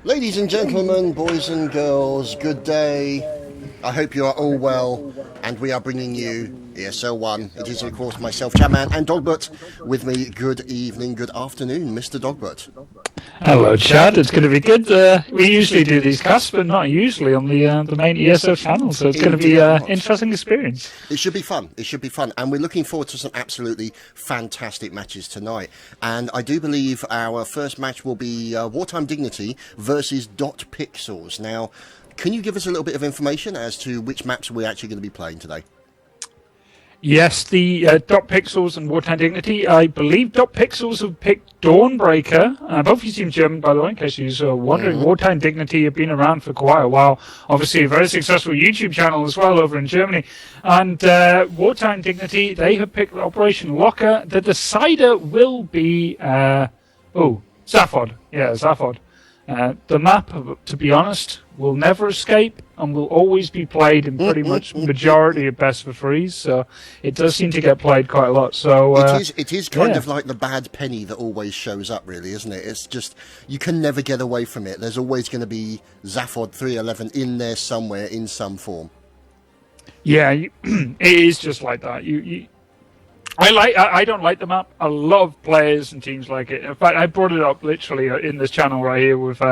Ladies and gentlemen, boys and girls, good day. I hope you are all well, and we are bringing you ESL 1. It is, of course, myself, Chatman, and Dogbert. With me, good evening, good afternoon, Mr. Dogbert. Hello, Chad. It's going to be good. We usually do these casts, but not usually on the main ESL channel, so it's going to be an interesting experience. It should be fun. It should be fun. And we're looking forward to some absolutely fantastic matches tonight. And I do believe our first match will be Wartime Dignity versus dotpiXels. Now, can you give us a little bit of information as to which maps we're actually going to be playing today? Yes, the dotpiXels and Wartime Dignity. I believe dotpiXels have picked Dawnbreaker. Both of you seem German, by the way, in case you're wondering. Wartime Dignity have been around for quite a while. Obviously, a very successful YouTube channel as well over in Germany. And Wartime Dignity, they have picked Operation Locker. The decider will be... Zaphod. Yeah, Zaphod. The map, to be honest, will never escape and will always be played in pretty much majority of best for threes. So it does seem to get played quite a lot. So it is kind of like the bad penny that always shows up, really, isn't it? It's just you can never get away from it. There's always going to be Zaphod 311 in there somewhere in some form. Yeah, it is just like that. I don't like the map. A lot of players and teams like it. In fact, I brought it up literally in this channel right here with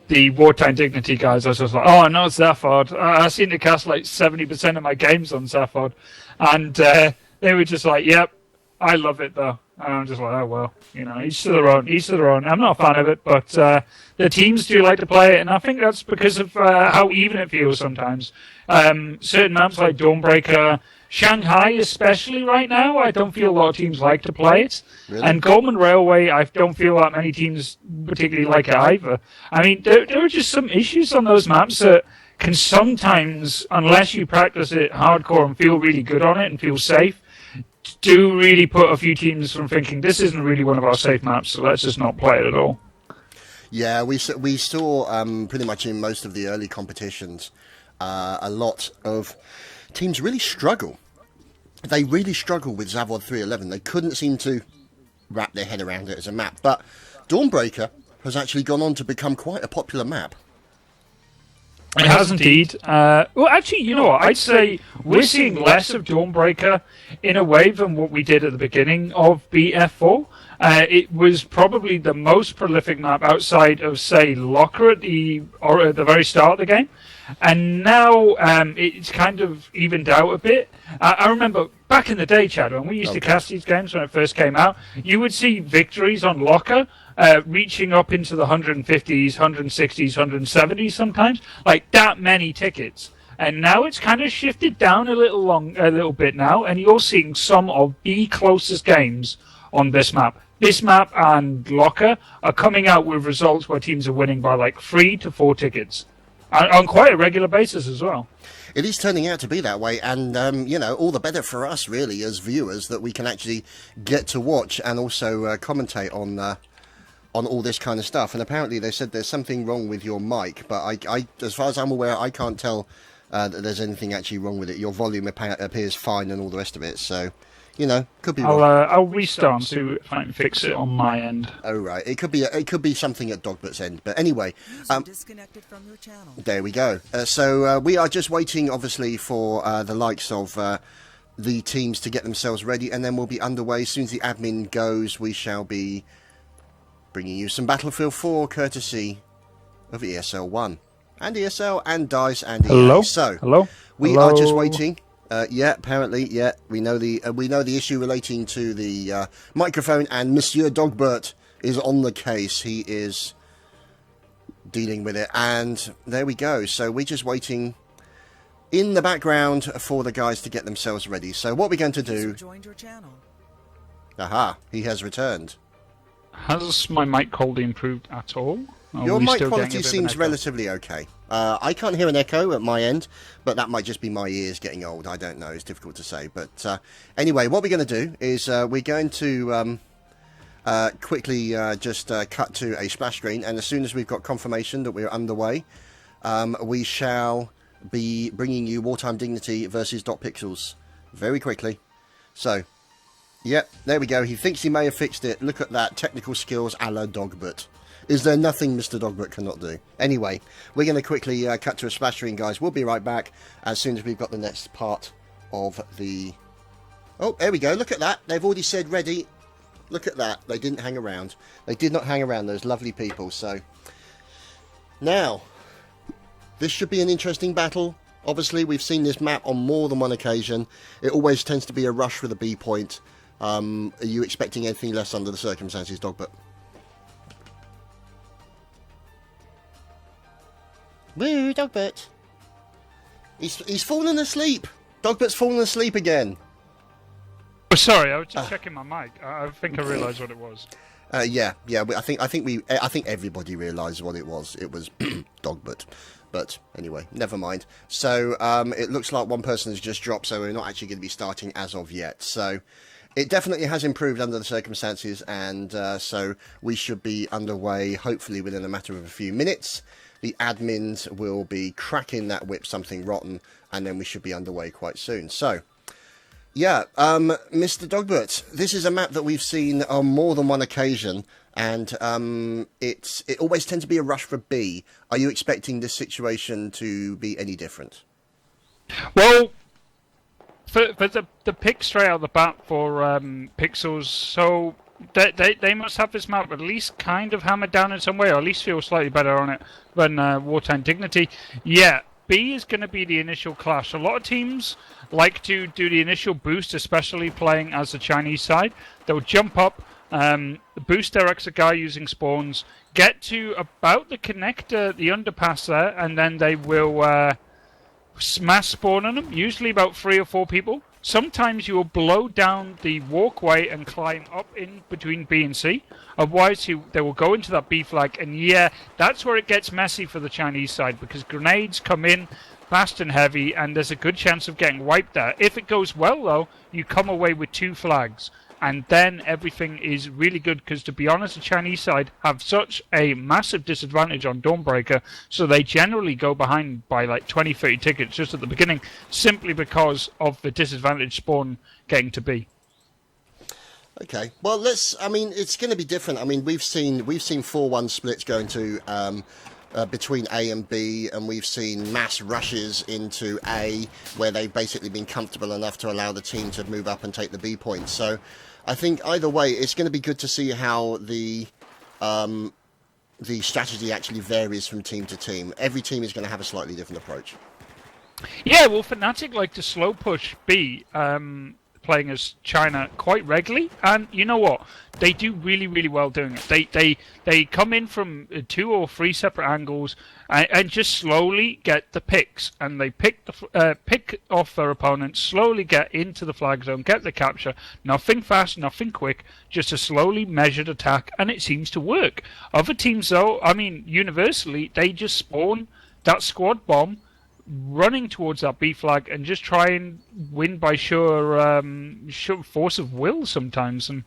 the Wartime Dignity guys. I was just like, oh, no, Zaphod. I seem to cast like 70% of my games on Zaphod. And they were just like, yep, I love it though. And I'm just like, oh, well, each to their own, each to their own. I'm not a fan of it, but the teams do like to play it. And I think that's because of how even it feels sometimes. Certain maps like Dawnbreaker, Shanghai especially right now, I don't feel a lot of teams like to play it. Really? And Goldman Railway, I don't feel that many teams particularly like it either. I mean, there are just some issues on those maps that can sometimes, unless you practice it hardcore and feel really good on it and feel safe, do really put a few teams from thinking, this isn't really one of our safe maps, so let's just not play it at all. Yeah, we saw pretty much in most of the early competitions a lot of teams really struggle. They really struggle with Zaphod 311. They couldn't seem to wrap their head around it as a map. But Dawnbreaker has actually gone on to become quite a popular map. It has indeed. Well, actually, you know what? I'd say we're seeing less of Dawnbreaker in a way than what we did at the beginning of BF4. It was probably the most prolific map outside of, say, Locker at the very start of the game. And now it's kind of evened out a bit. I remember back in the day, Chad, when we used to cast these games when it first came out, you would see victories on Locker reaching up into the 150s, 160s, 170s sometimes, like that many tickets. And now it's kind of shifted down a little bit now, and you're seeing some of the closest games on this map. This map and Locker are coming out with results where teams are winning by like 3 to 4 tickets. On quite a regular basis as well. It is turning out to be that way, and all the better for us, really, as viewers, that we can actually get to watch and also commentate on all this kind of stuff. And apparently, they said there's something wrong with your mic, but I as far as I'm aware, I can't tell that there's anything actually wrong with it. Your volume appears fine, and all the rest of it. So, could be wrong. I'll restart and see if I can fix it on my end. Oh right, it could be something at Dogbert's end. But anyway, disconnected from your channel. There we go. So we are just waiting, obviously, for the likes of the teams to get themselves ready, and then we'll be underway. As soon as the admin goes, we shall be bringing you some Battlefield 4, courtesy of ESL 1 and ESL and DICE and EA. Hello. So we are just waiting. Apparently, we know the issue relating to the microphone, and Monsieur Dogbert is on the case. He is dealing with it, and there we go. So we're just waiting in the background for the guys to get themselves ready. So what we're going to do... Joined your channel. Aha, he has returned. Has my mic quality improved at all? Your mic quality seems relatively okay. I can't hear an echo at my end, but that might just be my ears getting old. I don't know. It's difficult to say. But anyway, what we're going to do is we're going to quickly just cut to a splash screen, and as soon as we've got confirmation that we're underway, we shall be bringing you Wartime Dignity versus dotpiXels very quickly. So, yep, there we go. He thinks he may have fixed it. Look at that, technical skills a la Dogbert. Is there nothing Mr. Dogbert cannot do? Anyway, we're going to quickly cut to a splash screen, guys. We'll be right back as soon as we've got the next part of the... Oh, there we go. Look at that. They've already said ready. Look at that. They didn't hang around. They did not hang around, those lovely people. So, now, this should be an interesting battle. Obviously, we've seen this map on more than one occasion. It always tends to be a rush for the B point. Are you expecting anything less under the circumstances, Dogbert? Woo, Dogbert. He's fallen asleep. Dogbert's fallen asleep again. Oh, sorry, I was just checking my mic. I think I realised what it was. Yeah. I think everybody realised what it was. It was Dogbert. But anyway, never mind. So it looks like one person has just dropped, so we're not actually going to be starting as of yet. So it definitely has improved under the circumstances, and so we should be underway hopefully within a matter of a few minutes. The admins will be cracking that whip something rotten, and then we should be underway quite soon. So, yeah, Mr. Dogbert, this is a map that we've seen on more than one occasion, and it always tends to be a rush for B. Are you expecting this situation to be any different? Well, for the pick straight out the bat for Pixels, so they must have this map at least kind of hammered down in some way, or at least feel slightly better on it than Wartime Dignity. Yeah, B is going to be the initial clash. A lot of teams like to do the initial boost, especially playing as the Chinese side. They'll jump up, boost their extra guy using spawns, get to about the connector, the underpass there, and then they will mass spawn on them, usually about 3 or 4 people. Sometimes you will blow down the walkway and climb up in between B and C. Otherwise, they will go into that B flag. And yeah, that's where it gets messy for the Chinese side, because grenades come in fast and heavy, and there's a good chance of getting wiped there. If it goes well, though, you come away with 2 flags. And then everything is really good, because to be honest, the Chinese side have such a massive disadvantage on Dawnbreaker, so they generally go behind by like 20, 30 tickets just at the beginning, simply because of the disadvantage spawn getting to B. Okay, well, I mean, it's going to be different. I mean, we've seen 4-1 splits going to between A and B, and we've seen mass rushes into A, where they've basically been comfortable enough to allow the team to move up and take the B point. So I think either way, it's going to be good to see how the strategy actually varies from team to team. Every team is going to have a slightly different approach. Yeah, well, Fnatic like to slow push B, playing as China quite regularly, and you know what? They do really, really well doing it. They come in from 2 or 3 separate angles and just slowly get the picks, and they pick off their opponents, slowly get into the flag zone, get the capture. Nothing fast, nothing quick, just a slowly measured attack, and it seems to work. Other teams, though, I mean, universally, they just spawn that squad bomb running towards that B flag and just try and win by sure force of will sometimes. And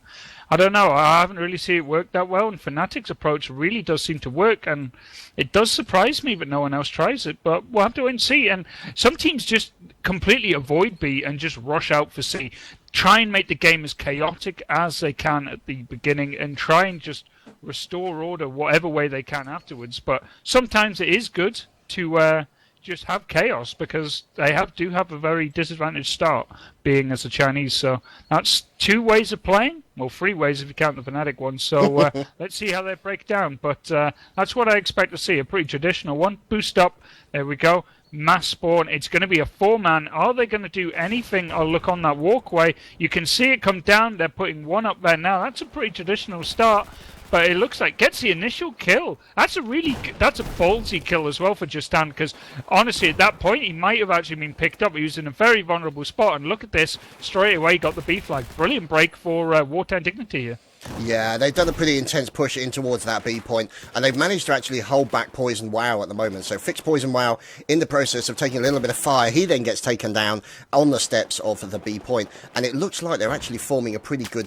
I don't know, I haven't really seen it work that well, and Fnatic's approach really does seem to work, and it does surprise me that no one else tries it, but we'll have to wait and see. And some teams just completely avoid B and just rush out for C, try and make the game as chaotic as they can at the beginning, and try and just restore order whatever way they can afterwards. But sometimes it is good to just have chaos, because they do have a very disadvantaged start being as the Chinese. So that's 2 ways of playing, well, 3 ways if you count the Fnatic one. So let's see how they break down, but that's what I expect to see, a pretty traditional one. Boost up, there we go, mass spawn. It's going to be a 4-man. Are they going to do anything? I'll look on that walkway, you can see it come down. They're putting 1 up there now. That's a pretty traditional start, but it looks like gets the initial kill. That's a ballsy kill as well for Justin, because honestly at that point he might have actually been picked up. He was in a very vulnerable spot, and look at this, straight away got the B flag. Brilliant break for Wartime Dignity here. Yeah, they've done a pretty intense push in towards that B point, and they've managed to actually hold back Poison Wow at the moment. So fix Poison Wow in the process of taking a little bit of fire. He then gets taken down on the steps of the B point, and it looks like they're actually forming a pretty good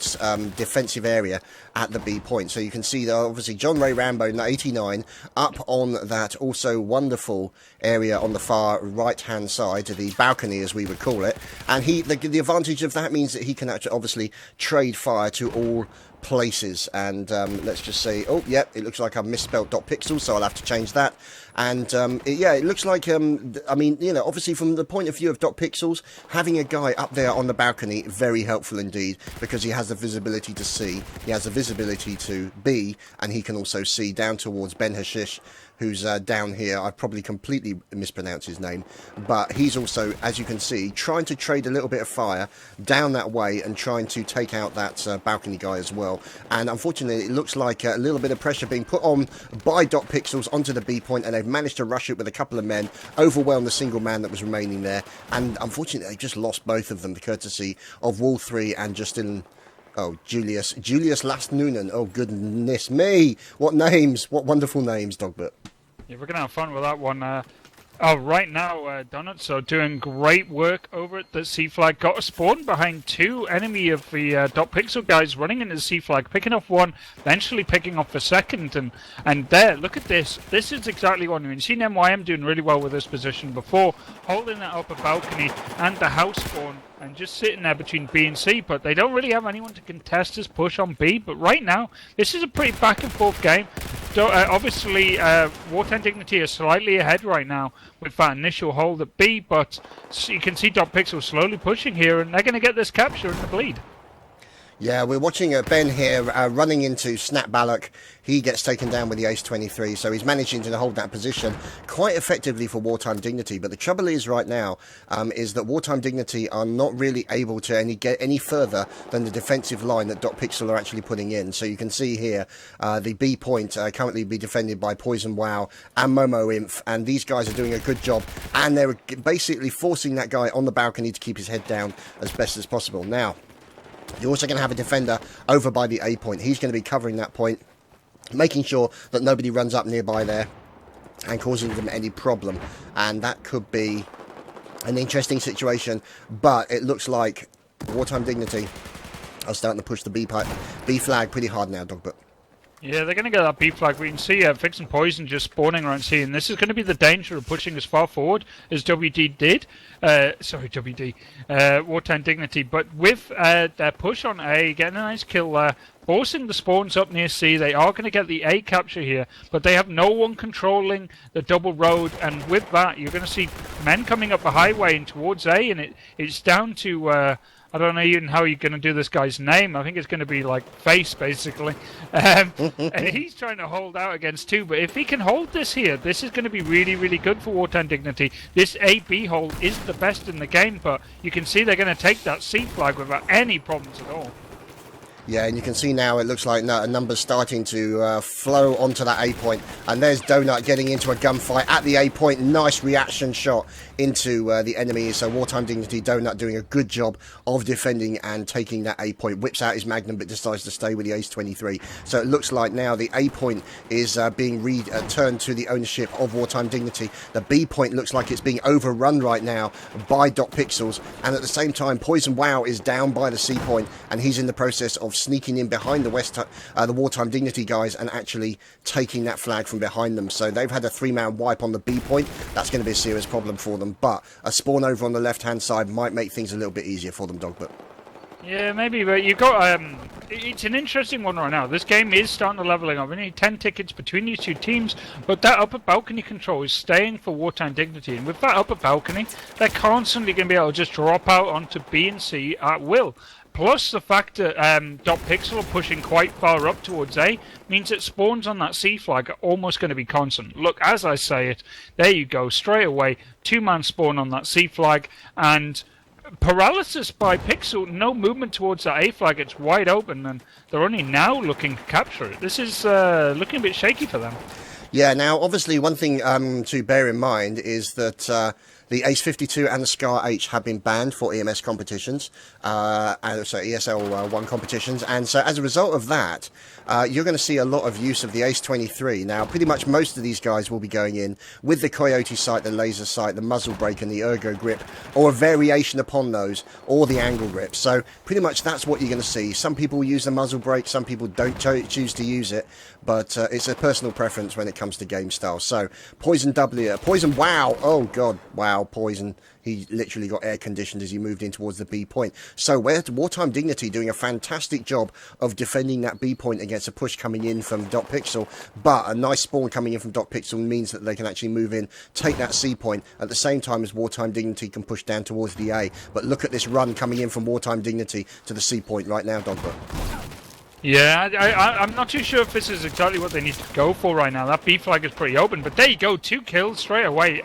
defensive area at the B point. So you can see that obviously John Ray Rambo 89 up on that also wonderful area on the far right hand side, the balcony as we would call it, and the advantage of that means that he can actually obviously trade fire to all places. And let's just say, oh, yeah, it looks like I've misspelled dotpiXels, so I'll have to change that. And it looks like, I mean, you know, obviously from the point of view of dotpiXels, having a guy up there on the balcony, very helpful indeed, because he has the visibility to see, he has the visibility to B, and he can also see down towards Ben Hashish, who's down here. I've probably completely mispronounced his name, but he's also, as you can see, trying to trade a little bit of fire down that way and trying to take out that balcony guy as well. And unfortunately, it looks like a little bit of pressure being put on by dotpiXels onto the B point, and they've managed to rush it with a couple of men, overwhelm the single man that was remaining there, and unfortunately, they just lost both of them, courtesy of Wall3 and Justin. Oh, Julius Last Noonan. Oh, goodness me. What names. What wonderful names, Dogbert. Yeah, we're going to have fun with that one. Right now, Donuts are doing great work over at the C-Flag. Got a spawn behind two enemy of the dotpixel guys running into the C-Flag, picking off one, eventually picking off the second. And there, look at this. This is exactly what I mean. You've seen MYM doing really well with this position before, holding that upper balcony and the house spawn, and just sitting there between B and C, but they don't really have anyone to contest this push on B. But right now, this is a pretty back and forth game. Obviously, Wartime Dignity is slightly ahead right now with that initial hold at B, but you can see dotpiXels slowly pushing here, and they're going to get this capture in the bleed. Yeah, we're watching Ben here running into Snap Balak. He gets taken down with the Ace-23, so he's managing to hold that position quite effectively for Wartime Dignity. But the trouble is right now is that Wartime Dignity are not really able to get any further than the defensive line that dotpixel are actually putting in. So you can see here the B point currently be defended by Poison Wow and Momo Inf, and these guys are doing a good job, and they're basically forcing that guy on the balcony to keep his head down as best as possible. Now, you're also going to have a defender over by the A point. He's going to be covering that point, making sure that nobody runs up nearby there and causing them any problem. And that could be an interesting situation, but it looks like Wartime Dignity are starting to push the B flag pretty hard now, Dogbert. Yeah, they're going to get that B flag. We can see Fix and Poison just spawning around C, and this is going to be the danger of pushing as far forward as WD did. Wartime Dignity. But with their push on A, getting a nice kill there, forcing the spawns up near C, they are going to get the A capture here, but they have no one controlling the double road, and with that, you're going to see men coming up the highway and towards A, and it's down to... I don't know even how you're going to do this guy's name. I think it's going to be like Face, basically. And he's trying to hold out against two. But if he can hold this here, this is going to be really, really good for Wartime Dignity. This A-B hold is the best in the game, but you can see they're going to take that C flag without any problems at all. Yeah, and you can see now it looks like a number's starting to flow onto that A point. And there's Donut getting into a gunfight at the A point. Nice reaction shot into the enemy. So Wartime Dignity, Donut doing a good job of defending and taking that A point. Whips out his Magnum but decides to stay with the Ace-23. So it looks like now the A point is being turned to the ownership of Wartime Dignity. The B point looks like it's being overrun right now by dotpixels. And at the same time, Poison Wow is down by the C point, and he's in the process of sneaking in behind the Wartime Dignity guys and actually taking that flag from behind them. So they've had a 3-man wipe on the B point. That's going to be a serious problem for them, but a spawn over on the left hand side might make things a little bit easier for them, Dogbert. Yeah, maybe, but you got it's an interesting one right now. This game is starting to leveling up. We need 10 tickets between these two teams, but that upper balcony control is staying for Wartime Dignity, and with that upper balcony, they're constantly going to be able to just drop out onto B and C at will. Plus the fact that dotpixel are pushing quite far up towards A means that spawns on that C flag are almost going to be constant. Look, as I say it, there you go, straight away, 2-man spawn on that C flag, and paralysis by Pixel, no movement towards that A flag, it's wide open, and they're only now looking to capture it. This is looking a bit shaky for them. Yeah, now obviously one thing to bear in mind is that the Ace-52 and the Scar H have been banned for EMS competitions, and so ESL 1 competitions, and so as a result of that, you're going to see a lot of use of the Ace-23. Now, pretty much most of these guys will be going in with the Coyote sight, the laser sight, the muzzle brake, and the ergo grip, or a variation upon those, or the angle grip. So pretty much that's what you're going to see. Some people use the muzzle brake, some people don't choose to use it, but it's a personal preference when it comes to game style. So Poison Wow, oh god, wow. foul poison. He literally got air conditioned as he moved in towards the B point. So Wartime Dignity doing a fantastic job of defending that B point against a push coming in from dotPixel, but a nice spawn coming in from dotPixel means that they can actually move in, take that C point at the same time as Wartime Dignity can push down towards the A. But look at this run coming in from Wartime Dignity to the C point right now, Dogba. Yeah, I'm not too sure if this is exactly what they need to go for right now. That B flag is pretty open, but there you go, 2 kills straight away.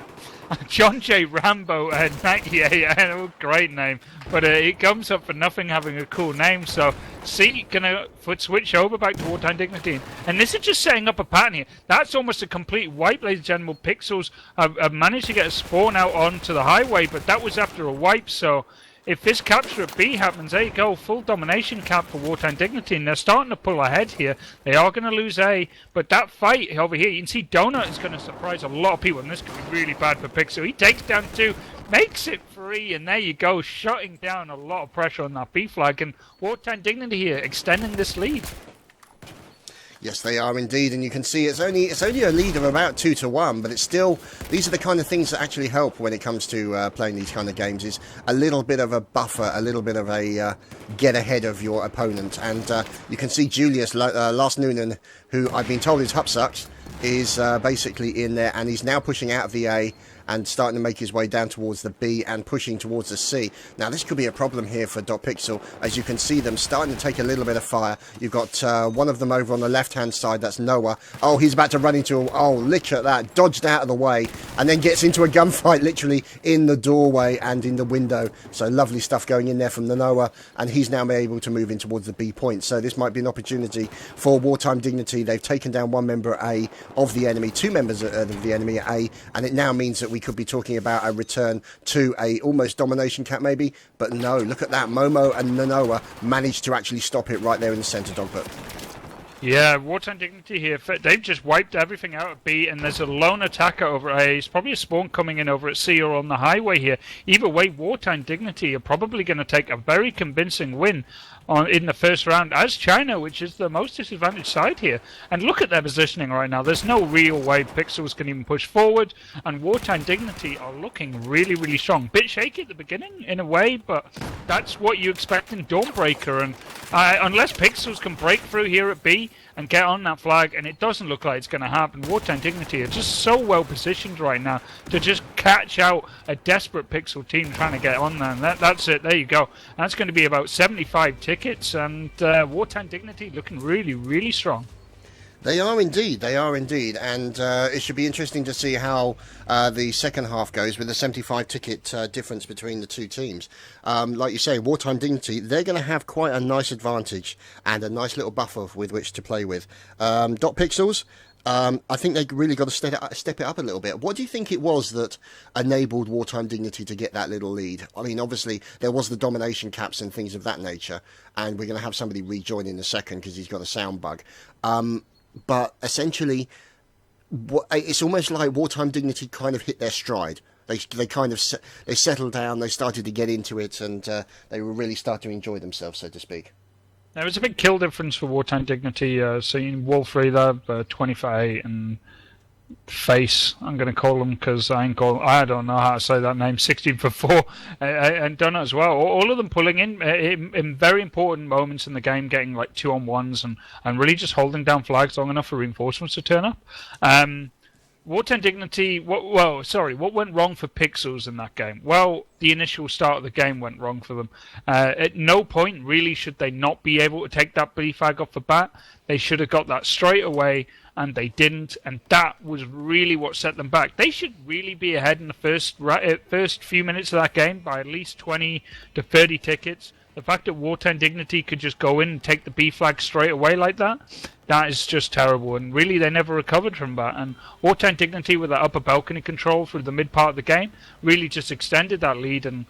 John J. Rambo and 98, great name, but it comes up for nothing having a cool name. So C gonna switch over back to Wartime Dignity, and this is just setting up a pattern here. That's almost a complete wipe, ladies and gentlemen. Pixels have managed to get a spawn out onto the highway, but that was after a wipe. So if this capture at B happens, there you go, full domination cap for Wartime Dignity, and they're starting to pull ahead here. They are going to lose A, but that fight over here, you can see Donut is going to surprise a lot of people, and this could be really bad for Pixel. He takes down 2, makes it 3, and there you go, shutting down a lot of pressure on that B flag, and Wartime Dignity here extending this lead. Yes, they are indeed, and you can see it's only a lead of about 2-1, but it's still, these are the kind of things that actually help when it comes to playing these kind of games, is a little bit of a buffer, a little bit of a get ahead of your opponent. And you can see Julius last Noonan, who I've been told is Hupsucks, is basically in there, and he's now pushing out of the A and starting to make his way down towards the B and pushing towards the C. Now this could be a problem here for dotPixel, as you can see them starting to take a little bit of fire. You've got one of them over on the left hand side, that's Noah. Oh, he's about to run into look at that, dodged out of the way and then gets into a gunfight literally in the doorway and in the window. So lovely stuff going in there from the Noah, and he's now able to move in towards the B point. So this might be an opportunity for Wartime Dignity. They've taken down one member at A of the enemy, 2 members of the enemy at A, and it now means that we could be talking about a return to a almost domination cap maybe, but no, look at that. Momo and Nanoa managed to actually stop it right there in the centre, Dogbert. Yeah, Wartime Dignity here, they've just wiped everything out at B, and there's a lone attacker over A. It's probably a spawn coming in over at C or on the highway here. Either way, Wartime Dignity are probably going to take a very convincing win in the first round as China, which is the most disadvantaged side here. And look at their positioning right now. There's no real way Pixels can even push forward, and Wartime Dignity are looking really, really strong. Bit shaky at the beginning in a way, but that's what you expect in Dawnbreaker, and unless Pixels can break through here at B and get on that flag, and it doesn't look like it's going to happen, Wartime Dignity are just so well positioned right now to just catch out a desperate Pixel team trying to get on there, and that's it. There you go. That's going to be about 75 tickets, and Wartime Dignity looking really, really strong. They are indeed, and it should be interesting to see how the second half goes with the 75 ticket difference between the two teams. Like you say, Wartime Dignity, they're going to have quite a nice advantage and a nice little buffer with which to play with. dotPixels, I think they really got to step it up a little bit. What do you think it was that enabled Wartime Dignity to get that little lead? I mean, obviously, there was the domination caps and things of that nature, and we're going to have somebody rejoin in a second because he's got a sound bug. But essentially, it's almost like Wartime Dignity kind of hit their stride. They kind of they settled down, they started to get into it, and they were really starting to enjoy themselves, so to speak. There was a big kill difference for Wartime Dignity. Seeing Wolfrey there, 25 and Face, I'm going to call him because I don't know how to say that name, 16 for 4, and Donut as well. All of them pulling in very important moments in the game, getting like 2-on-1s and really just holding down flags long enough for reinforcements to turn up. Wartime Dignity, what went wrong for Pixels in that game? Well, the initial start of the game went wrong for them. At no point really should they not be able to take that B flag off the bat. They should have got that straight away, and they didn't, and that was really what set them back. They should really be ahead in the first few minutes of that game by at least 20 to 30 tickets. The fact that Wartime Dignity could just go in and take the B flag straight away like that is just terrible, and really they never recovered from that. And Wartime Dignity with that upper balcony control through the mid part of the game really just extended that lead and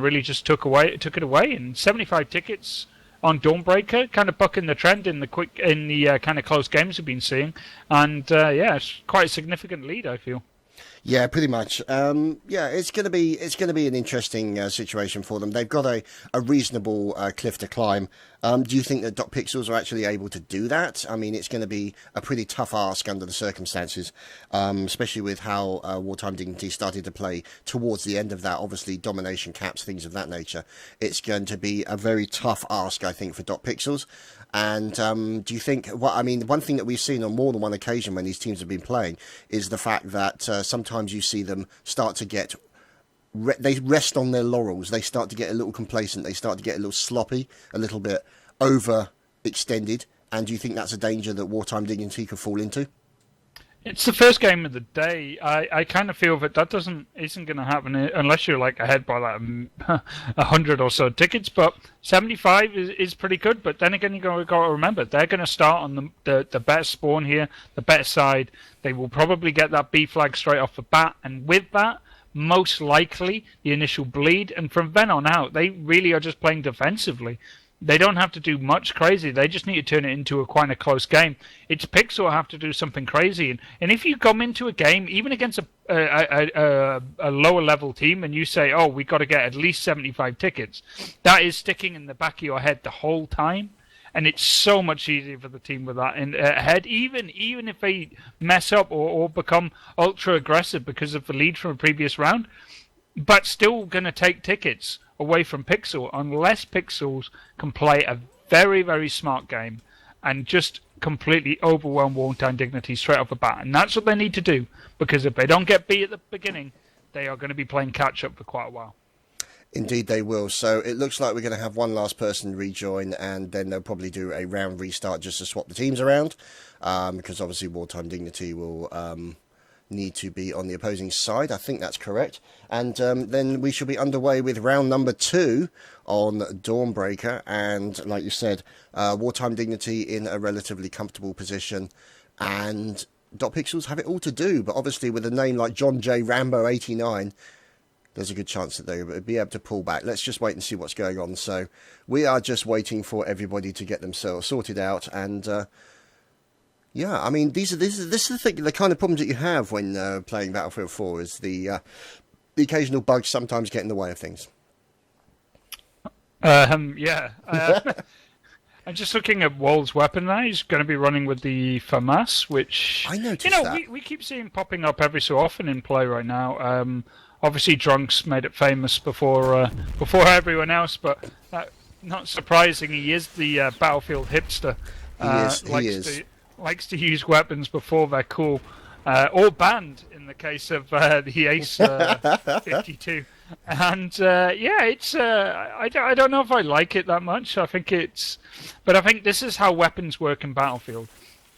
really just took it away. And 75 tickets on Dawnbreaker, kind of bucking the trend in the kind of close games we've been seeing, and it's quite a significant lead, I feel. Yeah, pretty much. Yeah, it's going to be an interesting situation for them. They've got a reasonable cliff to climb. Do you think that dotpiXels are actually able to do that? I mean, it's going to be a pretty tough ask under the circumstances, especially with how Wartime Dignity started to play towards the end of that. Obviously, domination caps, things of that nature. It's going to be a very tough ask, I think, for dotpiXels. And do you think? Well, I mean, one thing that we've seen on more than one occasion when these teams have been playing is the fact that sometimes you see them start to get. They rest on their laurels. They start to get a little complacent. They start to get a little sloppy, a little bit overextended. And do you think that's a danger that Wartime Dignity could fall into? It's the first game of the day. I kind of feel that isn't going to happen unless you're like ahead by like 100 or so tickets. But 75 is pretty good. But then again, you got to remember they're going to start on the better spawn here, the better side. They will probably get that B flag straight off the bat, and with that, most likely the initial bleed. And from then on out, they really are just playing defensively. They don't have to do much crazy. They just need to turn it into a quite a close game. It's Pixel have to do something crazy. And if you come into a game, even against a lower level team, and you say, oh, we got to get at least 75 tickets, that is sticking in the back of your head the whole time. And it's so much easier for the team with that in ahead, even if they mess up or become ultra aggressive because of the lead from a previous round, but still going to take tickets away from Pixel unless Pixels can play a very, very smart game and just completely overwhelm Wartime Dignity straight off the bat. And that's what they need to do, because if they don't get beat at the beginning, they are going to be playing catch-up for quite a while. Indeed they will. So it looks like we're going to have one last person rejoin, and then they'll probably do a round restart just to swap the teams around, because obviously Wartime Dignity will need to be on the opposing side. I think that's correct. And then we shall be underway with round number 2 on Dawnbreaker. And like you said, Wartime Dignity in a relatively comfortable position, and dotpiXels have it all to do. But obviously with a name like John J. Rambo 89, there's a good chance that they'll be able to pull back. Let's just wait and see what's going on. So we are just waiting for everybody to get themselves sorted out. And yeah, I mean, this is the kind of problems that you have when playing Battlefield 4 is the occasional bugs sometimes get in the way of things. Yeah. I'm just looking at Wall's weapon now. He's going to be running with the FAMAS, which I noticed that. we keep seeing popping up every so often in play right now. Obviously, Drunks made it famous before everyone else, but not surprising, he is the Battlefield hipster. He is. Likes to use weapons before they're cool, or banned in the case of the Ace 52. And yeah, it's I don't know if I like it that much. I think this is how weapons work in Battlefield.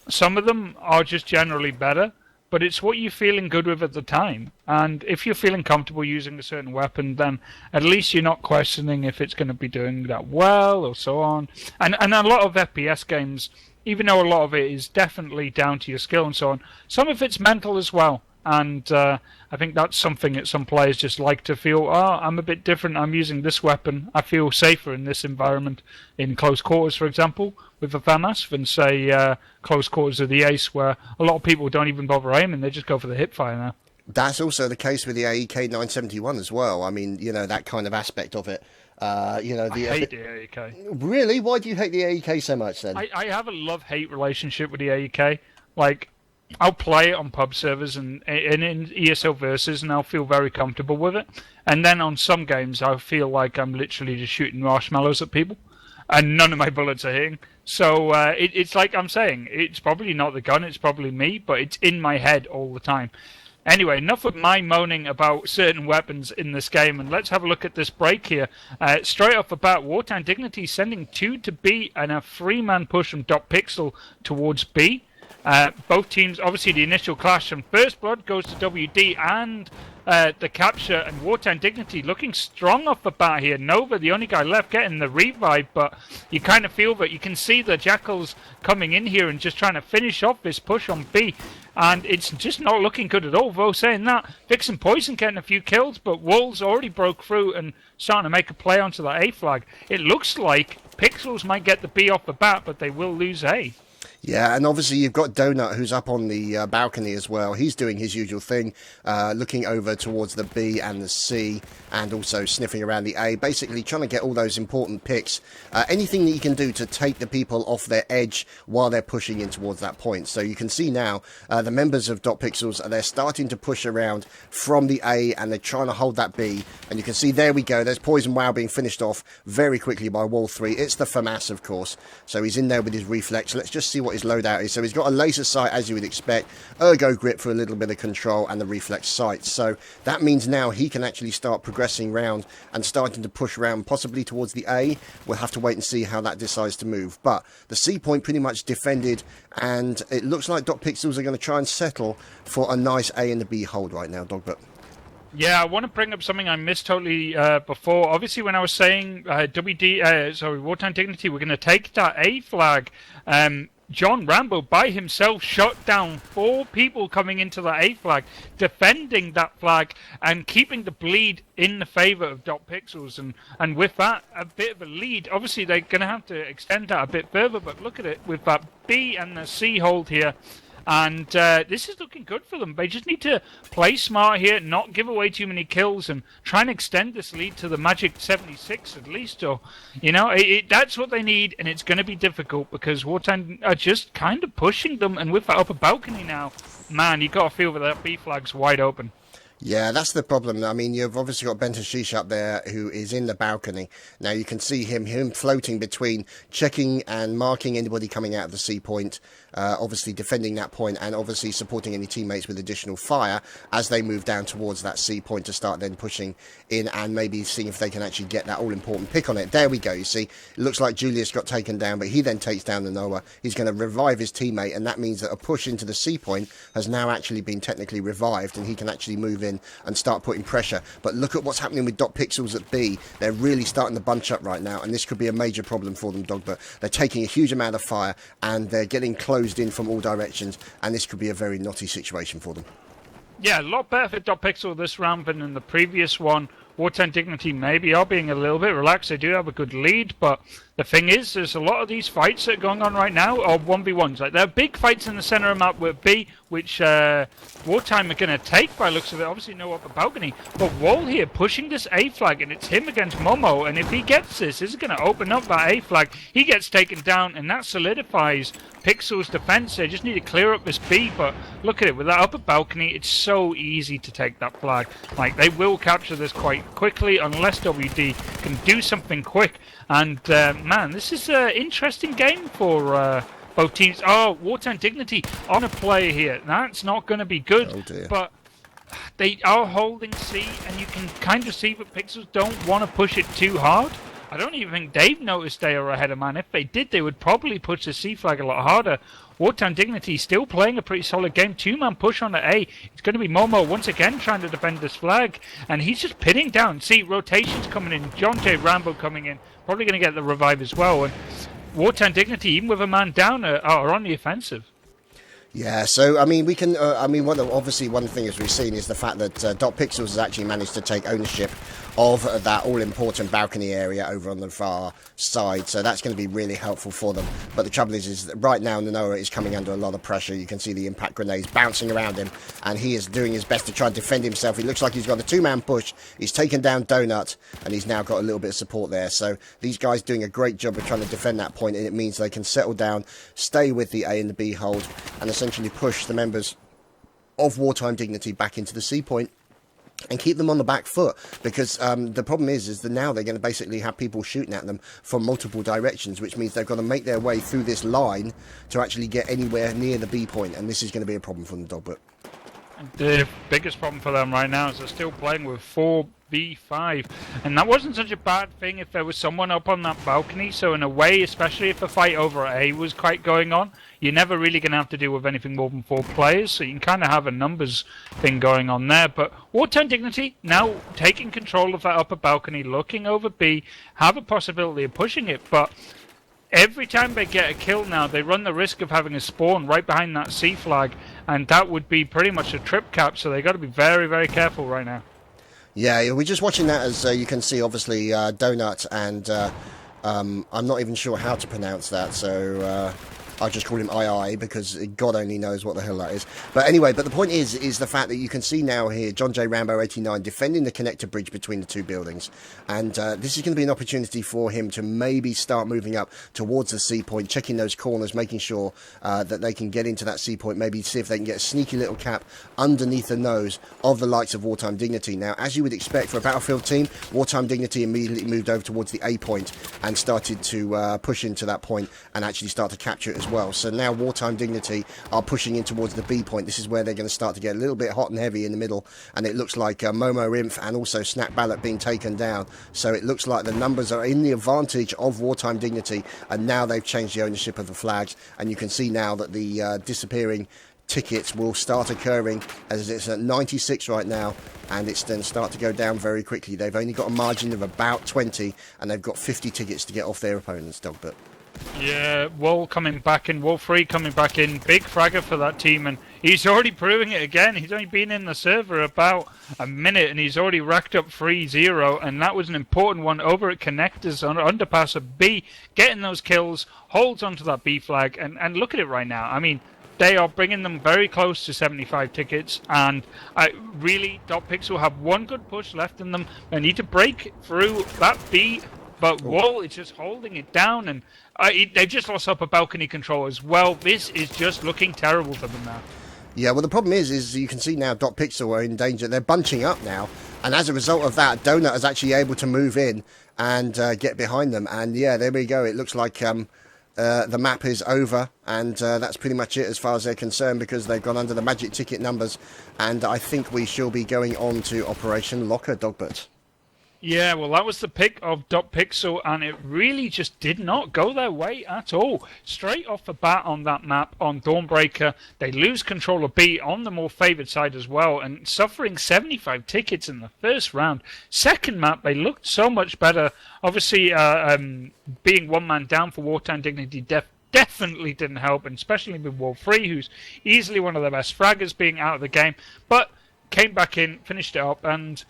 Some of them are just generally better, but it's what you're feeling good with at the time. And if you're feeling comfortable using a certain weapon, then at least you're not questioning if it's going to be doing that well or so on. And a lot of FPS games, even though a lot of it is definitely down to your skill and so on, some of it's mental as well. And I think that's something that some players just like to feel, I'm a bit different, I'm using this weapon, I feel safer in this environment, in close quarters, for example, with the FAMAS, than, say, close quarters of the Ace, where a lot of people don't even bother aiming, they just go for the hipfire now. That's also the case with the AEK 971 as well. I mean, that kind of aspect of it. I hate the AEK. Really? Why do you hate the AEK so much then? I have a love-hate relationship with the AEK. Like, I'll play it on pub servers and in ESL versus, and I'll feel very comfortable with it. And then on some games, I feel like I'm literally just shooting marshmallows at people, and none of my bullets are hitting. So it's like I'm saying, it's probably not the gun, it's probably me, but it's in my head all the time. Anyway, enough of my moaning about certain weapons in this game, and let's have a look at this break here. Straight off the bat, Wartime Dignity sending 2 to B and a 3-man push from dotPixel towards B. Both teams, obviously the initial clash, and First Blood goes to WD and the capture, and Wartime Dignity looking strong off the bat here. Nova, the only guy left, getting the revive, but you kind of feel that you can see the Jackals coming in here and just trying to finish off this push on B. And it's just not looking good at all. Though saying that, Vixen Poison getting a few kills, but Wolves already broke through and starting to make a play onto that A flag. It looks like Pixels might get the B off the bat, but they will lose A. Yeah, and obviously you've got Donut, who's up on the balcony as well. He's doing his usual thing, looking over towards the B and the C, and also sniffing around the A, basically trying to get all those important picks. Anything that you can do to take the people off their edge while they're pushing in towards that point. So you can see now the members of dotpiXels, they're starting to push around from the A, and they're trying to hold that B. And you can see, there we go, there's Poison Wow being finished off very quickly by Wall3. It's the FAMAS, of course. So he's in there with his reflex. Let's just see what his loadout is. So he's got a laser sight, as you would expect, ergo grip for a little bit of control, and the reflex sight. So that means now he can actually start progressing round and starting to push around, possibly towards the A. We'll have to wait and see how that decides to move. But the C point pretty much defended, and it looks like dotpiXels are going to try and settle for a nice A and a B hold right now, Dogbert. Yeah, I want to bring up something I missed totally before. Obviously, when I was saying Wartime Dignity, we're going to take that A flag. John Rambo by himself shot down 4 people coming into the A flag, defending that flag and keeping the bleed in the favour of dotpiXels. And with that, a bit of a lead. Obviously, they're going to have to extend that a bit further, but look at it with that B and the C hold here. And this is looking good for them. They just need to play smart here, not give away too many kills, and try and extend this lead to the magic 76 at least. Or, that's what they need, and it's going to be difficult because Wartime are just kind of pushing them. And with that upper balcony now, man, you got to feel that B flag's wide open. Yeah, that's the problem. I mean, you've obviously got Benton Sheesh up there, who is in the balcony. Now, you can see him floating between checking and marking anybody coming out of the C point, obviously defending that point, and obviously supporting any teammates with additional fire as they move down towards that C point to start then pushing in and maybe seeing if they can actually get that all-important pick on it. There we go, you see. It looks like Julius got taken down, but he then takes down the Noah. He's going to revive his teammate, and that means that a push into the C point has now actually been technically revived, and he can actually move in and start putting pressure. But look at what's happening with dotpiXels at B. They're really starting to bunch up right now, and this could be a major problem for them, Dogbert. They're taking a huge amount of fire, and they're getting closed in from all directions, and this could be a very knotty situation for them. Yeah, a lot better for dotpiXel this round than in the previous one. Wartime Dignity maybe are being a little bit relaxed. They do have a good lead, but the thing is, there's a lot of these fights that are going on right now are 1v1s. Like, there are big fights in the center of the map with B, which Wartime are going to take by looks of it. Obviously, no upper balcony. But Wall here pushing this A flag, and it's him against Momo. And if he gets this is going to open up that A flag. He gets taken down, and that solidifies Pixel's defense. They just need to clear up this B, but look at it. With that upper balcony, it's so easy to take that flag. Like, they will capture this quite quickly unless WD can do something quick. And man, this is an interesting game for both teams. Oh, Wartime Dignity on a player here. That's not going to be good. Oh dear. But they are holding C, and you can kind of see that Pixels don't want to push it too hard. I don't even think they've noticed they are ahead of man. If they did, they would probably push the C flag a lot harder. Wartime Dignity still playing a pretty solid game. 2-man push on the A. It's going to be Momo once again trying to defend this flag. And he's just pinning down. See, rotations coming in. John J. Rambo coming in. Probably going to get the revive as well. And Wartime Dignity, even with a man down, are on the offensive. Yeah, so, I mean, we can, obviously one thing as we've seen is the fact that dotpiXels has actually managed to take ownership of that all-important balcony area over on the far side, so that's going to be really helpful for them. But the trouble is that right now Noah is coming under a lot of pressure. You can see the impact grenades bouncing around him, and he is doing his best to try and defend himself. He looks like he's got a 2-man push. He's taken down Donut, and he's now got a little bit of support there. So these guys doing a great job of trying to defend that point, and it means they can settle down, stay with the A and the B hold, and essentially push the members of Wartime Dignity back into the C point and keep them on the back foot, because the problem is that now they're going to basically have people shooting at them from multiple directions, which means they've got to make their way through this line to actually get anywhere near the B point, and this is going to be a problem for them, Dogbert. The biggest problem for them right now is they're still playing with 4v5, and that wasn't such a bad thing if there was someone up on that balcony. So in a way, especially if the fight over A was quite going on, you're never really going to have to deal with anything more than 4 players, so you can kind of have a numbers thing going on there. But Wartime Dignity now taking control of that upper balcony, looking over B, have a possibility of pushing it, but every time they get a kill now, they run the risk of having a spawn right behind that C flag, and that would be pretty much a trip cap, so they've got to be very, very careful right now. Yeah, we're just watching that as you can see, obviously, Donut and I'm not even sure how to pronounce that, so I'll just call him II because God only knows what the hell that is. But anyway, but the point is the fact that you can see now here John J. Rambo 89 defending the connector bridge between the two buildings. And this is going to be an opportunity for him to maybe start moving up towards the C point, checking those corners, making sure that they can get into that C point, maybe see if they can get a sneaky little cap underneath the nose of the likes of Wartime Dignity. Now, as you would expect for a Battlefield team, Wartime Dignity immediately moved over towards the A point and started to push into that point and actually start to capture it as well. So now Wartime Dignity are pushing in towards the B point. This is where they're going to start to get a little bit hot and heavy in the middle, and it looks like Momo Inf and also Snap Ballot being taken down. So it looks like the numbers are in the advantage of Wartime Dignity, and now they've changed the ownership of the flags, and you can see now that the disappearing tickets will start occurring, as it's at 96 right now, and it's then start to go down very quickly. They've only got a margin of about 20, and they've got 50 tickets to get off their opponents, Dogbert. Yeah, Wall coming back in, Wall3 coming back in, big fragger for that team, and he's already proving it again. He's only been in the server about a minute, and he's already racked up 3-0, and that was an important one over at Connectors on underpass of B, getting those kills, holds onto that B flag, and look at it right now. I mean, they are bringing them very close to 75 tickets, and really, dotPixel have one good push left in them. They need to break through that B, but Wall is just holding it down, and they've just lost up a balcony control as well. This is just looking terrible for them now. Yeah, well, the problem is you can see now dotPixel are in danger. They're bunching up now, and as a result of that, Donut is actually able to move in and get behind them. And yeah, there we go. It looks like the map is over, and that's pretty much it as far as they're concerned, because they've gone under the magic ticket numbers, and I think we shall be going on to Operation Locker, Dogbert. Yeah, well, that was the pick of dotPixel, and it really just did not go their way at all. Straight off the bat on that map, on Dawnbreaker, they lose control of B on the more favoured side as well, and suffering 75 tickets in the first round. Second map, they looked so much better. Obviously, being one man down for Wartime Dignity definitely didn't help, and especially with Wall3, who's easily one of the best fraggers, being out of the game, but came back in, finished it up, and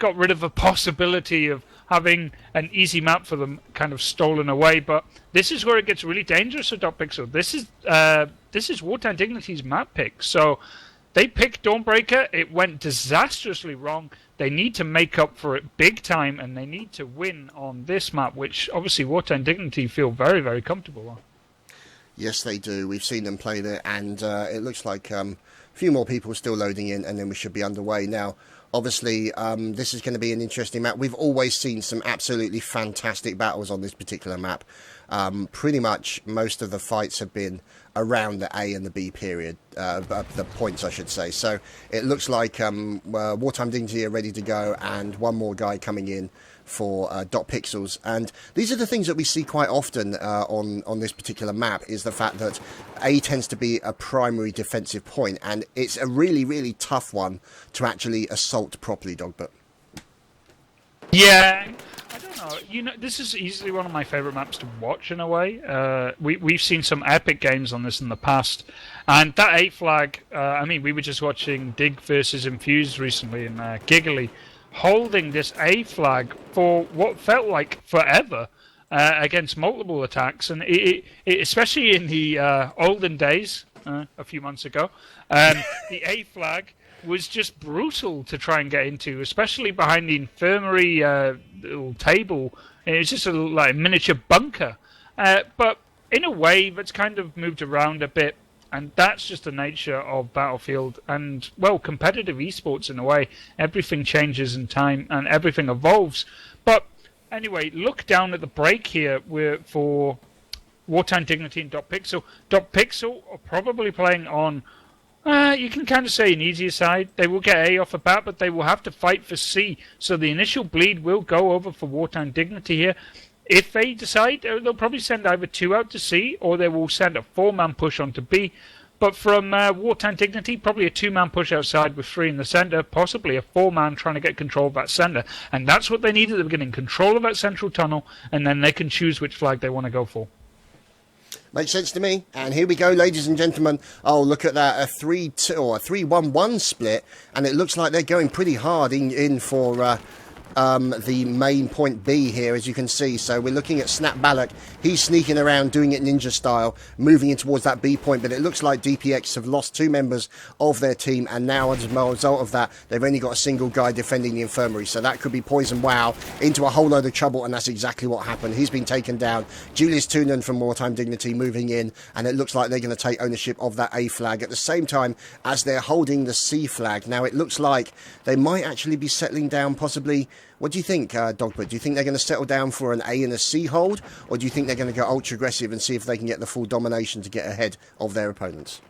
got rid of the possibility of having an easy map for them kind of stolen away. But this is where it gets really dangerous for dotPixel. This is Wartime Dignity's map pick. So they picked Dawnbreaker. It went disastrously wrong. They need to make up for it big time, and they need to win on this map, which obviously Wartime Dignity feel very, very comfortable on. Yes, they do. We've seen them play there, and it looks like a few more people still loading in, and then we should be underway. Now, obviously, this is going to be an interesting map. We've always seen some absolutely fantastic battles on this particular map. Pretty much most of the fights have been around the A and the B period, the points, I should say. So it looks like Wartime Dignity are ready to go, and one more guy coming in for dotPixels. And these are the things that we see quite often on this particular map, is the fact that A tends to be a primary defensive point, and it's a really, really tough one to actually assault properly, Dogbert. Yeah, I don't know. You know, this is easily one of my favourite maps to watch in a way. We've seen some epic games on this in the past, and that A flag. I mean, we were just watching Dig versus Infused recently in Giggly, holding this A flag for what felt like forever against multiple attacks, and it especially in the olden days, a few months ago, the A flag was just brutal to try and get into, especially behind the infirmary little table. It was just a like miniature bunker, but in a way that's kind of moved around a bit. And that's just the nature of Battlefield and, well, competitive esports in a way. Everything changes in time and everything evolves. But anyway, look down at the break here for Wartime Dignity and dotPixel. dotPixel are probably playing on, you can kind of say, an easier side. They will get A off the bat, but they will have to fight for C. So the initial bleed will go over for Wartime Dignity here. If they decide, they'll probably send either 2 out to C, or they will send a 4-man push onto B. But from Wartime Dignity, probably a 2-man push outside with 3 in the centre, possibly a 4-man trying to get control of that centre. And that's what they need at the beginning, control of that central tunnel, and then they can choose which flag they want to go for. Makes sense to me. And here we go, ladies and gentlemen. Oh, look at that, a 3-2 or a 3-1-1 split, and it looks like they're going pretty hard in for the main point B here, as you can see. So we're looking at Snap Balak. He's sneaking around, doing it ninja style, moving in towards that B point. But it looks like DPX have lost 2 members of their team, and now as a result of that, they've only got a single guy defending the infirmary. So that could be Poison Wow into a whole load of trouble, and that's exactly what happened. He's been taken down. Julius Tunen from Wartime Dignity moving in, and it looks like they're going to take ownership of that A flag at the same time as they're holding the C flag. Now it looks like they might actually be settling down, possibly. What do you think, Dogbert? Do you think they're going to settle down for an A and a C hold, or do you think they're going to go ultra aggressive and see if they can get the full domination to get ahead of their opponents?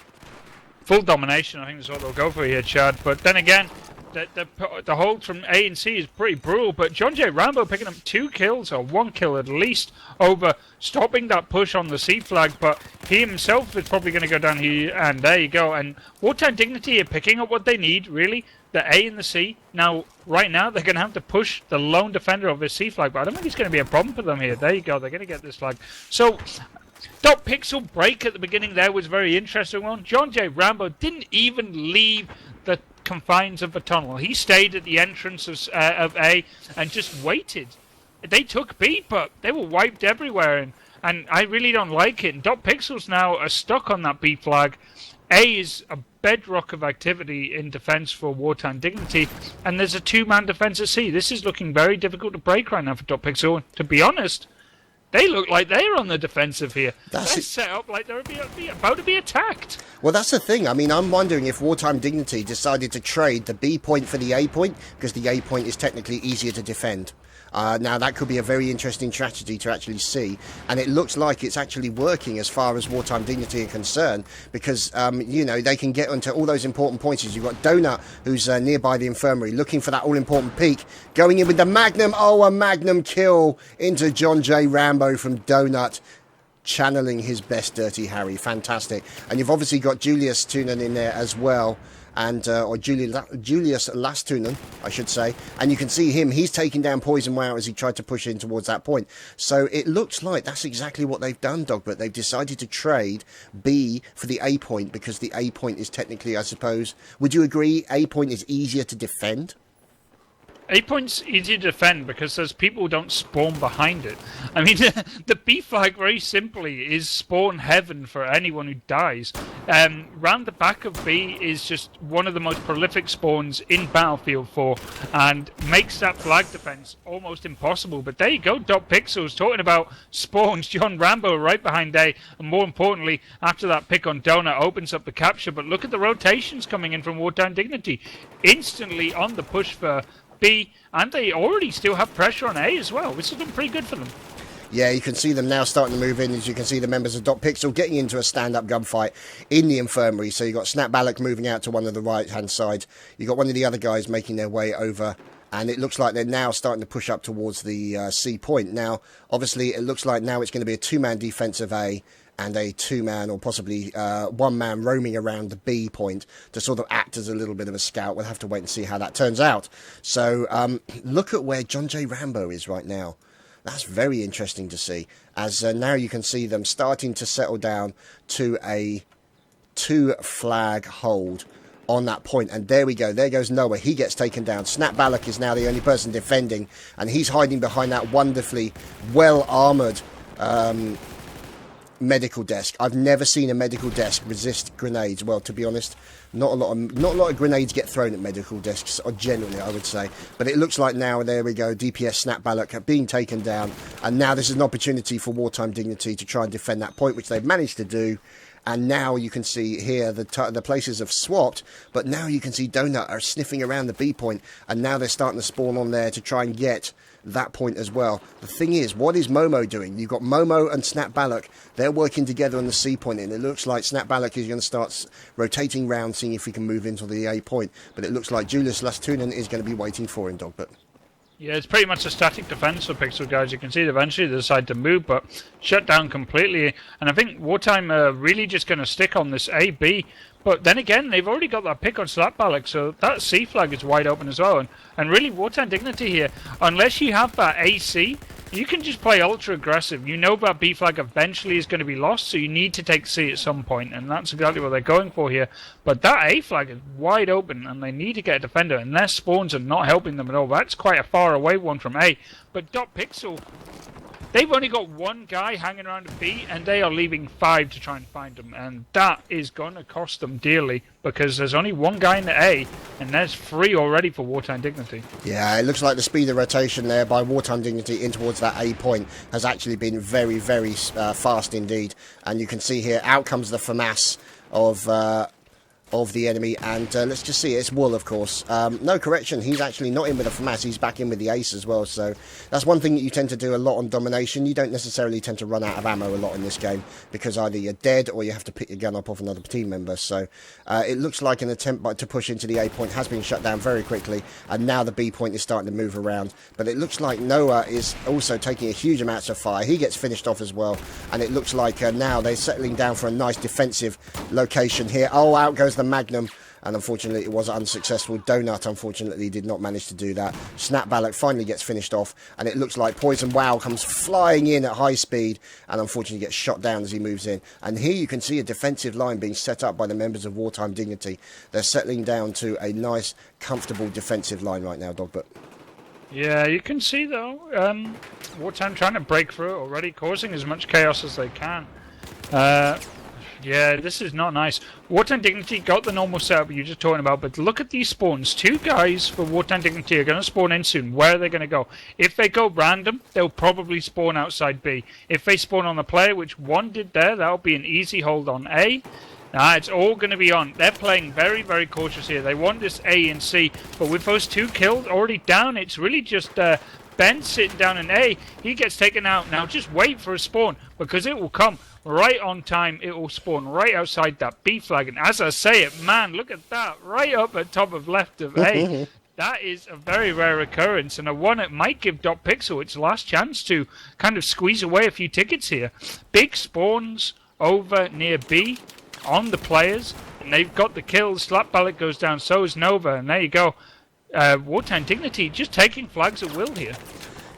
Full domination, I think is what they'll go for here, Chad. But then again, the hold from A and C is pretty brutal. But John J. Rambo picking up 2 kills, or 1 kill at least, over stopping that push on the C flag. But he himself is probably going to go down here, and there you go. And Wartime Dignity are picking up what they need, really. The A and the C. Now, right now, they're going to have to push the lone defender of this C flag, but I don't think it's going to be a problem for them here. There you go. They're going to get this flag. So, dotPixel break at the beginning there was a very interesting one. John J. Rambo didn't even leave the confines of the tunnel. He stayed at the entrance of A and just waited. They took B, but they were wiped everywhere, and I really don't like it. And dotPixels now are stuck on that B flag. A is a bedrock of activity in defense for Wartime Dignity, and there's a 2-man defense at C. This is looking very difficult to break right now for dotPixel. To be honest, they look like they're on the defensive here. They're set up like they're about to be attacked. Well, that's the thing. I mean, I'm wondering if Wartime Dignity decided to trade the B point for the A point, because the A point is technically easier to defend. Now, that could be a very interesting strategy to actually see, and it looks like it's actually working as far as Wartime Dignity are concerned, because, you know, they can get onto all those important points. You've got Donut, who's nearby the infirmary, looking for that all-important peak, going in with the Magnum. Oh, a Magnum kill into John J. Rambo from Donut, channeling his best Dirty Harry. Fantastic. And you've obviously got Julius Tunen in there as well, and or Julius Lastunen, I should say, and you can see him. He's taking down Poison Wow as he tried to push in towards that point. So it looks like that's exactly what they've done, Dogbert. They've decided to trade B for the A point, because the A point is technically, I suppose, would you agree, A point is easier to defend? A point's easy to defend because those people don't spawn behind it. I mean, the B flag, very simply, is spawn heaven for anyone who dies. Round the back of B is just one of the most prolific spawns in Battlefield 4, and makes that flag defense almost impossible. But there you go, dotPixels talking about spawns. John Rambo right behind A, and more importantly, after that pick on Donut, opens up the capture. But look at the rotations coming in from Wartime Dignity. Instantly on the push for B, and they already still have pressure on A as well, which has been pretty good for them. Yeah, you can see them now starting to move in. As you can see, the members of dotPixel getting into a stand-up gunfight in the infirmary. So you've got Snap Balak moving out to one of the right-hand sides. You've got one of the other guys making their way over, and it looks like they're now starting to push up towards the C point. Now, obviously, it looks like now it's going to be a 2-man defense of A, and a 2-man or possibly 1-man roaming around the B point to sort of act as a little bit of a scout. We'll have to wait and see how that turns out. So look at where John J. Rambo is right now. That's very interesting to see, as now you can see them starting to settle down to a 2-flag hold on that point. And there we go. There goes Noah. He gets taken down. Snap Balak is now the only person defending, and he's hiding behind that wonderfully well-armoured medical desk. I've never seen a medical desk resist grenades. Well, to be honest, not a lot of grenades get thrown at medical desks, or generally, I would say. But it looks like now, there we go, DPS Snap Balak being taken down, and now this is an opportunity for Wartime Dignity to try and defend that point, which they've managed to do. And now you can see here the places have swapped, but now you can see Donut are sniffing around the B point, and now they're starting to spawn on there to try and get that point as well. The thing is, what is Momo doing? You've got Momo and Snap Balak. They're working together on the C point, and it looks like Snap Balak is going to start rotating round, seeing if he can move into the A point. But it looks like Julius Lastunen is going to be waiting for him, Dogbert. Yeah, it's pretty much a static defense for Pixel guys. You can see eventually they decide to move, but shut down completely. And I think Wartime are really just going to stick on this A-B. But then again, they've already got that pick on Snap Balak, so that C flag is wide open as well. And really, Wartime Dignity here, unless you have that AC, you can just play ultra aggressive. You know that B flag eventually is going to be lost, so you need to take C at some point, and that's exactly what they're going for here. But that A flag is wide open, and they need to get a defender, and their spawns are not helping them at all. That's quite a far away one from A. But dotPixel, they've only got one guy hanging around at B, and they are leaving 5 to try and find them. And that is going to cost them dearly, because there's only one guy in the A, and there's 3 already for Wartime Dignity. Yeah, it looks like the speed of rotation there by Wartime Dignity in towards that A point has actually been very, very fast indeed. And you can see here, out comes the FAMAS of the enemy, and let's just see, it's Wool, of course. No, correction, he's actually not in with a FAMAS, he's back in with the Ace as well, so that's one thing that you tend to do a lot on Domination. You don't necessarily tend to run out of ammo a lot in this game, because either you're dead or you have to pick your gun up off another team member, so it looks like an attempt to push into the A point has been shut down very quickly, and now the B point is starting to move around, but it looks like Noah is also taking a huge amount of fire. He gets finished off as well, and it looks like now they're settling down for a nice defensive location here. Oh, out goes the Magnum, and unfortunately it was unsuccessful. Donut unfortunately did not manage to do that. Snap Balak finally gets finished off, and it looks like Poison Wow comes flying in at high speed and unfortunately gets shot down as he moves in. And here you can see a defensive line being set up by the members of Wartime Dignity. They're settling down to a nice, comfortable defensive line right now, Dogbert. Yeah, you can see though, Wartime trying to break through already, causing as much chaos as they can. Yeah, this is not nice. Wartime Dignity got the normal setup you were just talking about, but look at these spawns. 2 guys for Wartime Dignity are going to spawn in soon. Where are they going to go? If they go random, they'll probably spawn outside B. If they spawn on the player, which one did there, that'll be an easy hold on A. Nah, it's all going to be on. They're playing very, very cautious here. They want this A and C, but with those 2 kills already down, it's really just Ben sitting down in A. He gets taken out. Now just wait for a spawn, because it will come right on time. It will spawn right outside that B flag, and as I say it, man, look at that, right up at top of left of A. That is a very rare occurrence, and a one that might give dotPixel its last chance to kind of squeeze away a few tickets here. Big spawns over near B on the players, and they've got the kills. Slap Ballot goes down, so is Nova, and there you go. Wartime Dignity just taking flags at will here.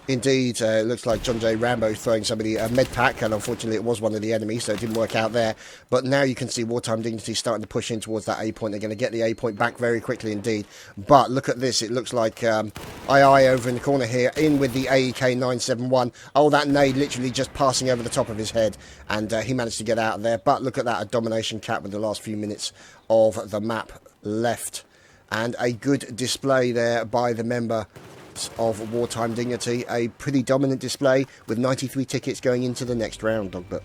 Indeed, it looks like John J. Rambo throwing somebody a med pack, and unfortunately it was one of the enemies, so it didn't work out there. But now you can see Wartime Dignity starting to push in towards that A point. They're going to get the A point back very quickly indeed. But look at this, it looks like II over in the corner here, in with the AEK 971. Oh, that nade literally just passing over the top of his head, and he managed to get out of there. But look at that, a domination cap with the last few minutes of the map left. And a good display there by the member of Wartime Dignity. A pretty dominant display with 93 tickets going into the next round, Dogbert.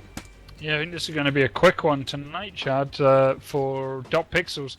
Yeah, I think this is going to be a quick one tonight, Chad, for dotPixels.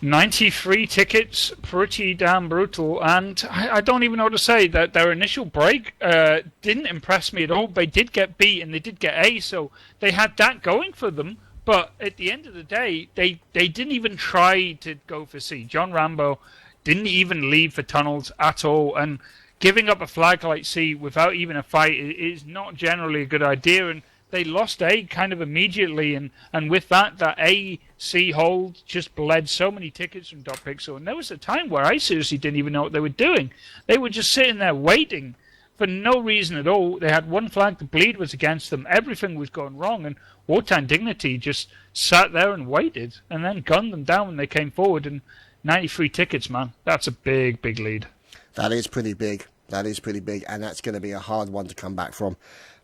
93 tickets, pretty damn brutal, and I don't even know what to say. That their initial break didn't impress me at all. They did get B and they did get A, so they had that going for them. But at the end of the day, they didn't even try to go for C. John Rambo didn't even leave for tunnels at all, and giving up a flag like C without even a fight is not generally a good idea, and they lost A kind of immediately, and with that A-C hold just bled so many tickets from dotPixel, and there was a time where I seriously didn't even know what they were doing. They were just sitting there waiting for no reason at all. They had one flag, the bleed was against them, everything was going wrong, and Wartime Dignity just sat there and waited, and then gunned them down when they came forward, and 93 tickets, man. That's a big, big lead. That is pretty big. That is pretty big, and that's going to be a hard one to come back from.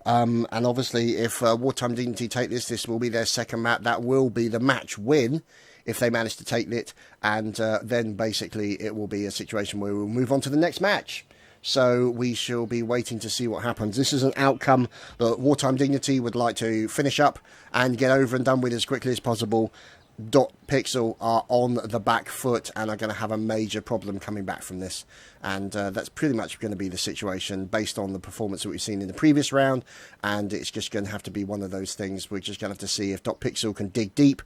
And obviously, if Wartime Dignity take this will be their second map. That will be the match win if they manage to take it, and then basically it will be a situation where we'll move on to the next match. So we shall be waiting to see what happens. This is an outcome that Wartime Dignity would like to finish up and get over and done with as quickly as possible. dotPixel are on the back foot and are going to have a major problem coming back from this, and that's pretty much going to be the situation based on the performance that we've seen in the previous round, and it's just going to have to be one of those things. We're just going to have to see if dotPixel can dig deep,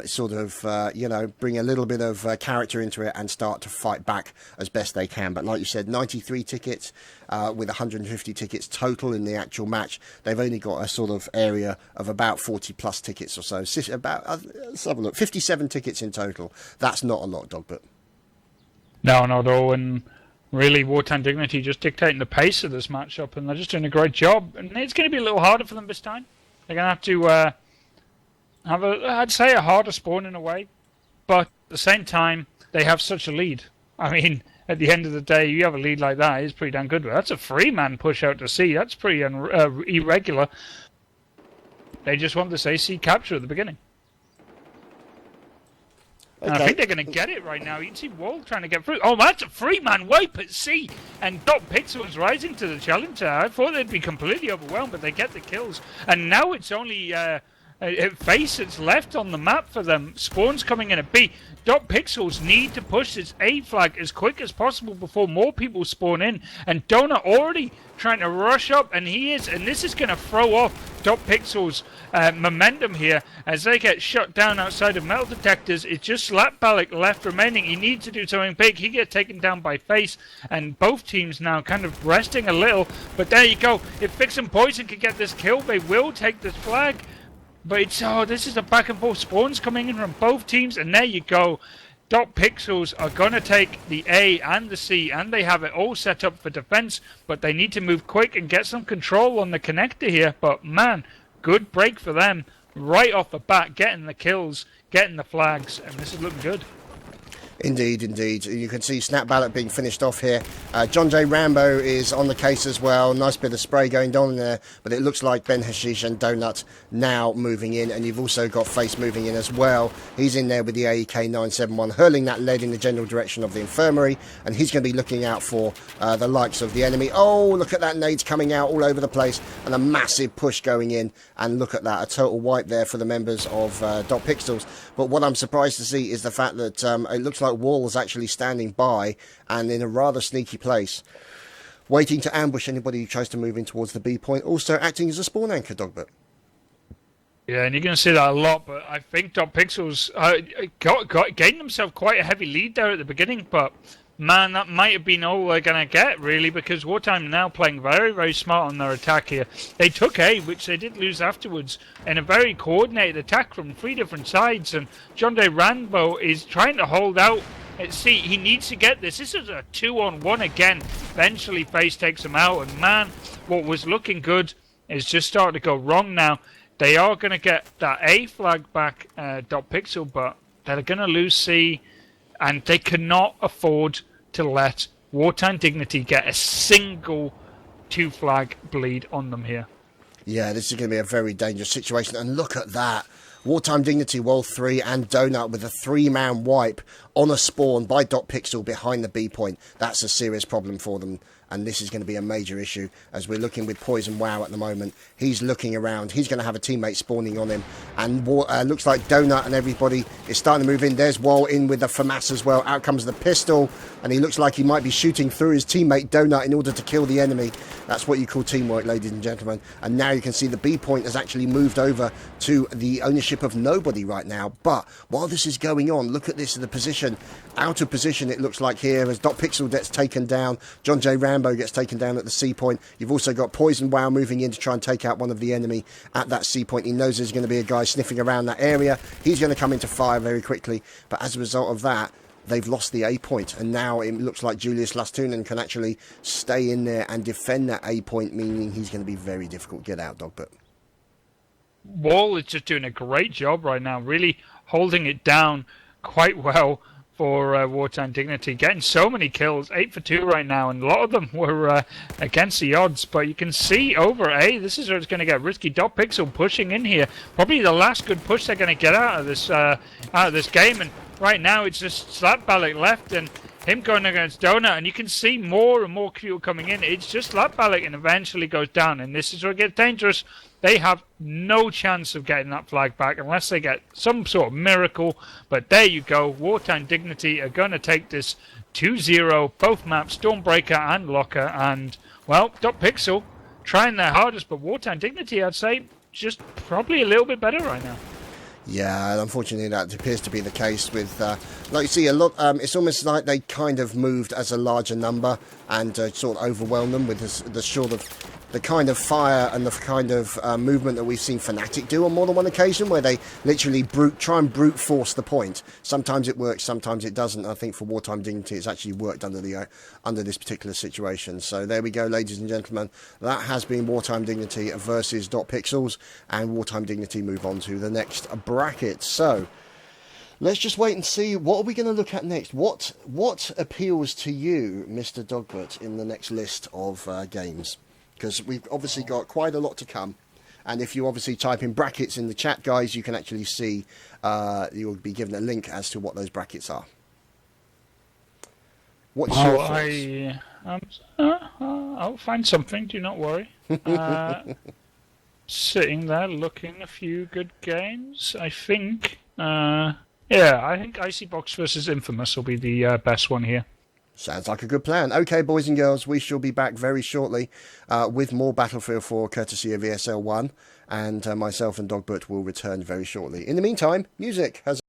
sort of you know, bring a little bit of character into it and start to fight back as best they can. But like you said, 93 tickets with 150 tickets total in the actual match. They've only got a sort of area of about 40 plus tickets or so. About, let's have a look, 57 tickets in total. That's not a lot, Dogbert. No, not at all. And really Wartime Dignity just dictating the pace of this matchup, and they're just doing a great job. And it's going to be a little harder for them this time. They're going to have to have I'd say a harder spawn in a way, but at the same time they have such a lead. I mean, at the end of the day, you have a lead like that, it's pretty damn good. That's a 3-man push out to C. That's pretty irregular. They just want this AC capture at the beginning. Okay. And I think they're going to get it right now. You can see Wall trying to get through. Oh, that's a 3-man wipe at C. And dotpiXels rising to the challenge. I thought they'd be completely overwhelmed, but they get the kills. And now it's only Face that's left on the map for them. Spawn's coming in at B. dotpiXels need to push this A flag as quick as possible before more people spawn in. And Donut already trying to rush up, and he is. And this is going to throw off dotpiXels' momentum here as they get shut down outside of metal detectors. It's just Slapbalik left remaining. He needs to do something big. He gets taken down by Face, and both teams now kind of resting a little. But there you go. If Fix and Poison can get this kill, they will take this flag. But it's, this is a back and forth. Spawns coming in from both teams, and there you go. dotpiXels are going to take the A and the C, and they have it all set up for defense, but they need to move quick and get some control on the connector here. But man, good break for them right off the bat, getting the kills, getting the flags, and this is looking good. Indeed, indeed. You can see Snap Ballot being finished off here. John J. Rambo is on the case as well. Nice bit of spray going on there, but it looks like Ben Hashish and Donut now moving in, and you've also got Face moving in as well. He's in there with the AEK 971, hurling that lead in the general direction of the infirmary, and he's going to be looking out for the likes of the enemy. Oh, look at that nades coming out all over the place, and a massive push going in, and look at that, a total wipe there for the members of dotpiXels. But what I'm surprised to see is the fact that it looks like Wall is actually standing by and in a rather sneaky place, waiting to ambush anybody who tries to move in towards the B point, also acting as a spawn anchor, Dogbert. Yeah, and you're going to see that a lot, but I think dotpiXels gained themselves quite a heavy lead there at the beginning, but man, that might have been all they're going to get, really, because Wartime now playing very, very smart on their attack here. They took A, which they did lose afterwards, in a very coordinated attack from 3 different sides, and John Day Rambo is trying to hold out at C. He needs to get this. This is a 2-on-1 again. Eventually, Face takes him out, and man, what was looking good is just starting to go wrong now. They are going to get that A flag back, dotpiXel, but they're going to lose C, and they cannot afford to let Wartime Dignity get a single 2-flag bleed on them here. Yeah, this is going to be a very dangerous situation. And look at that. Wartime Dignity, World 3 and Donut with a 3-man wipe on a spawn by dotpiXel behind the B point. That's a serious problem for them. And this is going to be a major issue as we're looking with Poison Wow at the moment. He's looking around. He's going to have a teammate spawning on him. And looks like Donut and everybody is starting to move in. There's Wall in with the FAMAS as well. Out comes the pistol. And he looks like he might be shooting through his teammate Donut in order to kill the enemy. That's what you call teamwork, ladies and gentlemen. And now you can see the B point has actually moved over to the ownership of nobody right now. But while this is going on, look at this, the position. Out of position, it looks like here, as dotpiXel gets taken down. John J. Rambo gets taken down at the C point. You've also got Poison Wow moving in to try and take out one of the enemy at that C point. He knows there's going to be a guy sniffing around that area. He's going to come into fire very quickly. But as a result of that, they've lost the A point. And now it looks like Julius Lastunen can actually stay in there and defend that A point, meaning he's going to be very difficult to get out, Dogbert. Wall is just doing a great job right now, really holding it down quite well for Wartime Dignity, getting so many kills, 8 for 2 right now, and a lot of them were against the odds. But you can see over A, this is where it's going to get risky. dotpiXel pushing in here, probably the last good push they're going to get out of this game. And right now it's just Slapbalik left and him going against Donut, and you can see more and more Q coming in. It's just Slapbalik and eventually goes down, and this is where it gets dangerous. They have no chance of getting that flag back unless they get some sort of miracle. But there you go. Wartime Dignity are going to take this 2-0, both maps, Stormbreaker and Locker. And, well, dotpiXel trying their hardest, but Wartime Dignity, I'd say, just probably a little bit better right now. Yeah, and unfortunately that appears to be the case with, like you see, a lot. It's almost like they kind of moved as a larger number and sort of overwhelmed them with the sort of the kind of fire and the kind of movement that we've seen Fnatic do on more than one occasion, where they literally try and brute force the point. Sometimes it works, sometimes it doesn't. I think for Wartime Dignity, it's actually worked under this particular situation. So there we go, ladies and gentlemen. That has been Wartime Dignity versus dotpiXels, and Wartime Dignity move on to the next bracket. So let's just wait and see, what are we going to look at next? What appeals to you, Mr. Dogbert, in the next list of games? Because we've obviously got quite a lot to come. And if you obviously type in brackets in the chat, guys, you can actually see, you'll be given a link as to what those brackets are. What's your thoughts? I'll find something, do not worry. Sitting there looking a few good games, I think. I think Icy Box versus Infamous will be the best one here. Sounds like a good plan. Okay, boys and girls, we shall be back very shortly with more Battlefield 4 courtesy of ESL 1, and myself and Dogbert will return very shortly. In the meantime, music has